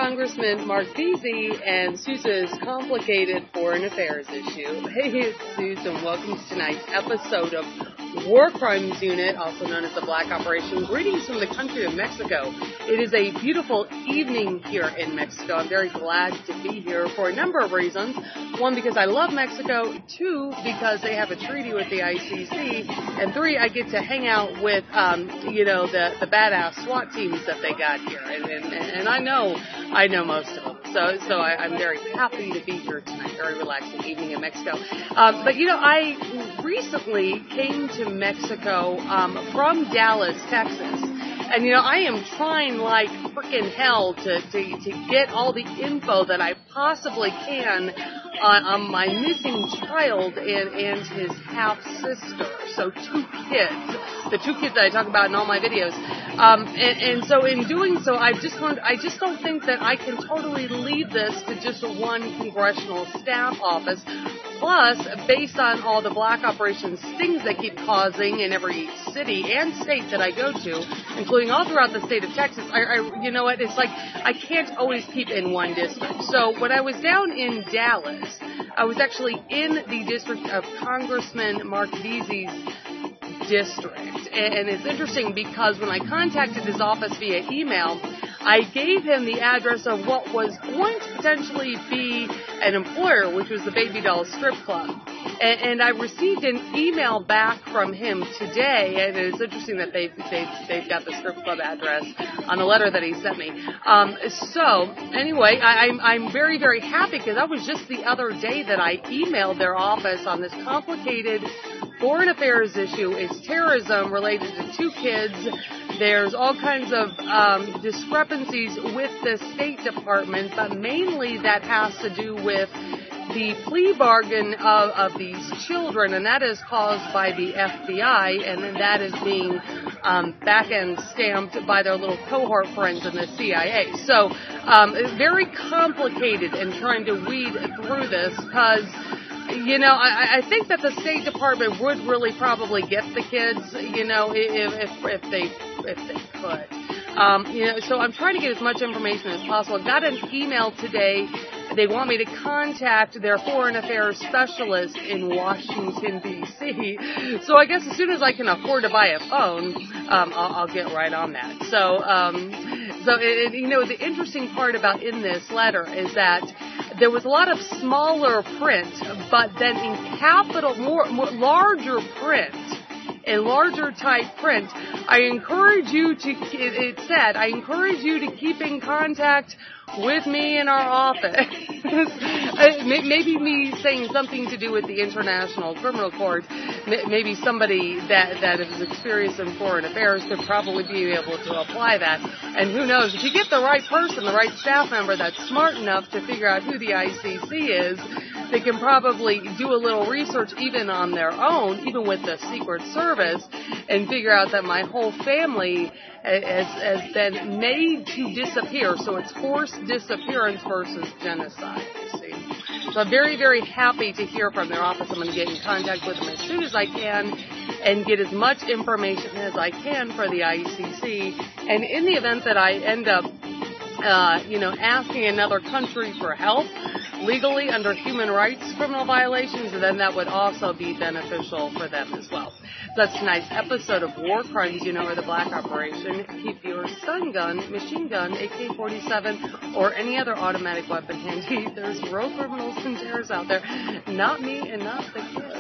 Congressman Marc Veasey and Sousa's complicated foreign affairs issue. Hey, it's Susan. Welcome to tonight's episode of War Crimes Unit, also known as the Black Operation. Greetings from the country of Mexico. It is a beautiful evening here in Mexico. I'm very glad to be here for a number of reasons. One, because I love Mexico. Two, because they have a treaty with the ICC. And three, I get to hang out with, the badass SWAT teams that they got here. And I know most of them. So I'm very happy to be here tonight. Very relaxing evening in Mexico. I recently came to Mexico from Dallas, Texas. And, I am trying like frickin' hell to get all the info that I possibly can on my missing child and his half-sister. So two kids. The two kids that I talk about in all my videos. And so in doing so, I just don't think that I can totally leave this to just one congressional staff office. Plus, based on all the black operations stings they keep causing in every city and state that I go to, including all throughout the state of Texas, it's like I can't always keep in one district. So when I was down in Dallas, I was actually in the district of Congressman Marc Veasey's district. And it's interesting because when I contacted his office via email, I gave him the address of what was going to potentially be an employer, which was the Baby Doll Strip Club. And I received an email back from him today, and it's interesting that they've got the strip club address on the letter that he sent me. So anyway, I'm very, very happy because that was just the other day that I emailed their office on this complicated foreign affairs issue. It's terrorism related to two kids. There's all kinds of discrepancies with the State Department, but mainly that has to do with the plea bargain of these children, and that is caused by the FBI, and then that is being back-end stamped by their little cohort friends in the CIA. So very complicated in trying to weed through this because I think that the State Department would really probably get the kids, if they could. So I'm trying to get as much information as possible. I got an email today. They want me to contact their foreign affairs specialist in Washington, D.C. So I guess as soon as I can afford to buy a phone, I'll get right on that. So the interesting part about in this letter is that there was a lot of smaller print, but then in capital, more larger print, in larger type print, I encourage you to keep in contact with me in our office. Maybe me saying something to do with the International Criminal Court. Maybe somebody that is experienced in foreign affairs could probably be able to apply that. And who knows, if you get the right person, the right staff member that's smart enough to figure out who the ICC is, they can probably do a little research even on their own, even with the Secret Service, and figure out that my whole family has been made to disappear. So it's forced disappearance versus genocide, you see. So I'm very, very happy to hear from their office. I'm going to get in contact with them as soon as I can and get as much information as I can for the ICC. And in the event that I end up asking another country for help legally under human rights criminal violations, then that would also be beneficial for them as well. So that's tonight's episode of War Crimes, or the Black Operation. Keep your stun gun, machine gun, AK-47, or any other automatic weapon handy. There's real criminals and terrorists out there. Not me and not the kids.